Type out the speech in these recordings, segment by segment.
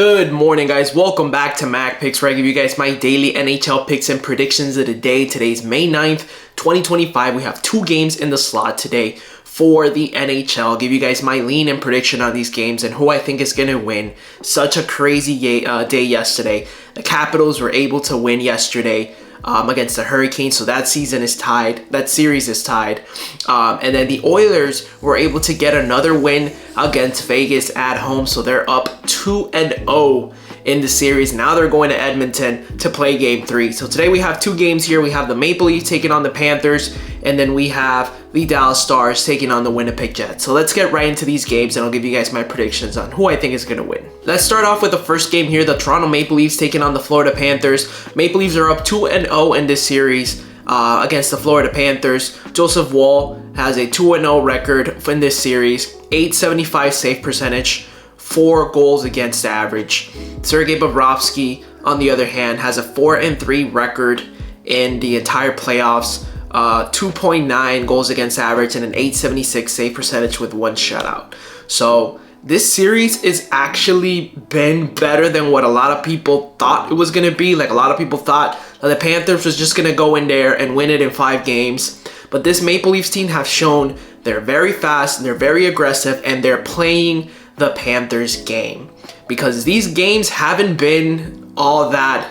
Good morning, guys. Welcome back to Mac Picks, where I give you guys my daily NHL picks and predictions of the day. Today's May 9th, 2025. We have two games in the slot today for the NHL. I'll give you guys my lean and prediction on these games and who I think is going to win. Such a crazy day yesterday. The Capitals were able to win yesterday against the Hurricanes, so that season is tied. That series is tied. And then the Oilers were able to get another win against Vegas at home, so they're up 2-0 in the series. Now they're going to Edmonton to play Game 3. So today we have two games here. We have the Maple Leafs taking on the Panthers, and then we have the Dallas Stars taking on the Winnipeg Jets. So let's get right into these games, and I'll give you guys my predictions on who I think is going to win. Let's start off with the first game here. The Toronto Maple Leafs taking on the Florida Panthers. Maple Leafs are up 2-0 in this series against the Florida Panthers. Joseph Woll has a 2-0 record in this series. .875 save percentage. 4 goals against average. Sergei Bobrovsky, on the other hand, has a 4-3 record in the entire playoffs. 2.9 goals against average and an .876 save percentage with 1 shutout. So this series is actually been better than what a lot of people thought it was going to be. Like, a lot of people thought that the Panthers was just going to go in there and win it in 5 games. But this Maple Leafs team have shown they're very fast, they're very aggressive, and they're playing the Panthers game. Because these games haven't been all that,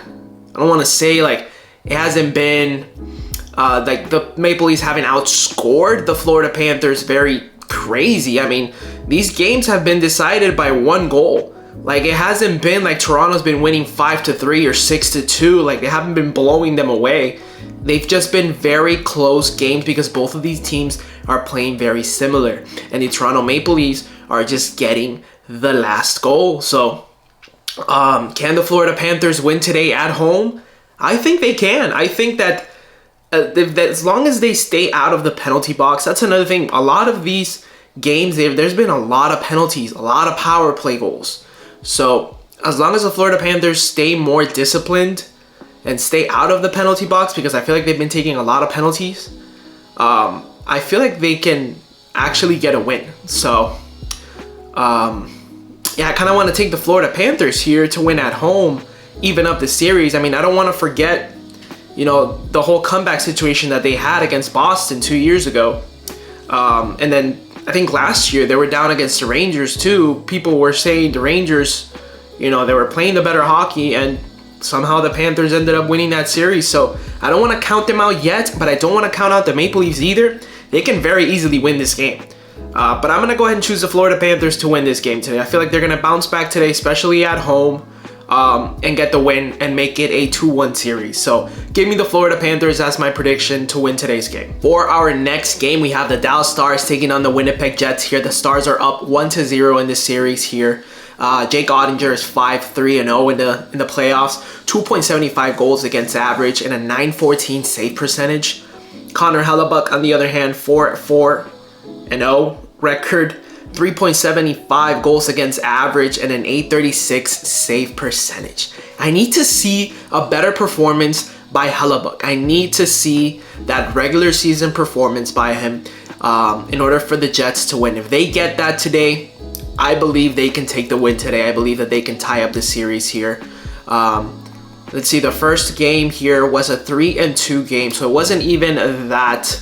I don't want to say like it hasn't been like the Maple Leafs haven't outscored the Florida Panthers very crazy. I mean, these games have been decided by 1 goal. Like, it hasn't been like Toronto's been winning 5-3 or 6-2. Like, they haven't been blowing them away. They've just been very close games because both of these teams are playing very similar. And the Toronto Maple Leafs are just getting the last goal. So, can the Florida Panthers win today at home? I think they can. I think that as long as they stay out of the penalty box, that's another thing. A lot of these games, there's been a lot of penalties, a lot of power play goals. So as long as the Florida Panthers stay more disciplined and stay out of the penalty box, because I feel like they've been taking a lot of penalties, I feel like they can actually get a win. So yeah, I kind of want to take the Florida Panthers here to win at home, even up the series. I mean, I don't want to forget, you know, the whole comeback situation that they had against Boston 2 years ago. And then I think last year they were down against the Rangers too. People were saying the Rangers, you know, they were playing the better hockey, and somehow the Panthers ended up winning that series. So I don't want to count them out yet, but I don't want to count out the Maple Leafs either. They can very easily win this game. But I'm going to go ahead and choose the Florida Panthers to win this game today. I feel like they're going to bounce back today, especially at home, and get the win and make it a 2-1 series. So give me the Florida Panthers as my prediction to win today's game. For our next game, we have the Dallas Stars taking on the Winnipeg Jets here. The Stars are up 1-0 in this series here. Jake Ottinger is 5-3-0 in the playoffs. 2.75 goals against average and a .914 save percentage. Connor Hellebuyck, on the other hand, 4-4-0 record. 3.75 goals against average and an .836 save percentage. I need to see a better performance by Hellebuyck. I need to see that regular season performance by him in order for the Jets to win. If they get that today, I believe they can take the win today. I believe that they can tie up the series here. Let's see, the first game here was a 3-2 game, so it wasn't even that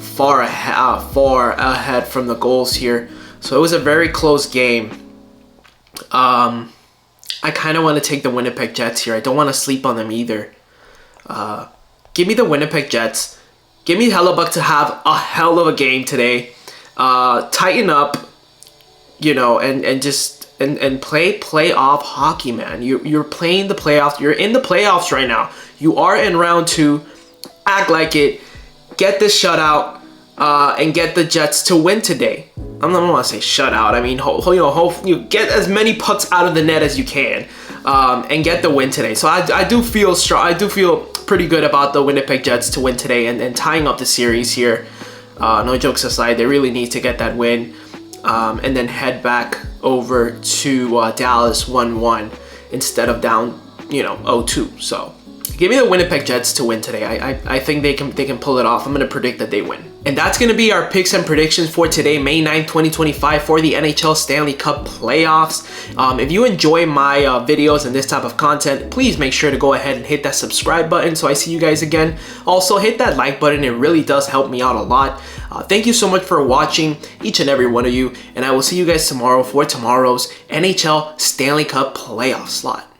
far ahead from the goals here. So it was a very close game. I kind of want to take the Winnipeg Jets here. I don't want to sleep on them either. Give me the Winnipeg Jets. Give me Hellebuyck to have a hell of a game today. Tighten up, you know, and just play playoff hockey, man. You're playing the playoffs. You're in the playoffs right now. You are in round 2. Act like it. Get this shutout. And get the Jets to win today. I don't want to say shutout. I mean, you get as many pucks out of the net as you can, and get the win today. So I do feel strong. I do feel pretty good about the Winnipeg Jets to win today and tying up the series here. No jokes aside, they really need to get that win, and then head back over to Dallas 1-1 instead of down, 0-2. So give me the Winnipeg Jets to win today. I think they can pull it off. I'm going to predict that they win. And that's going to be our picks and predictions for today, May 9th, 2025 for the NHL Stanley Cup playoffs. If you enjoy my videos and this type of content, please make sure to go ahead and hit that subscribe button so I see you guys again. Also, hit that like button. It really does help me out a lot. Thank you so much for watching, each and every one of you. And I will see you guys tomorrow for tomorrow's NHL Stanley Cup playoff slot.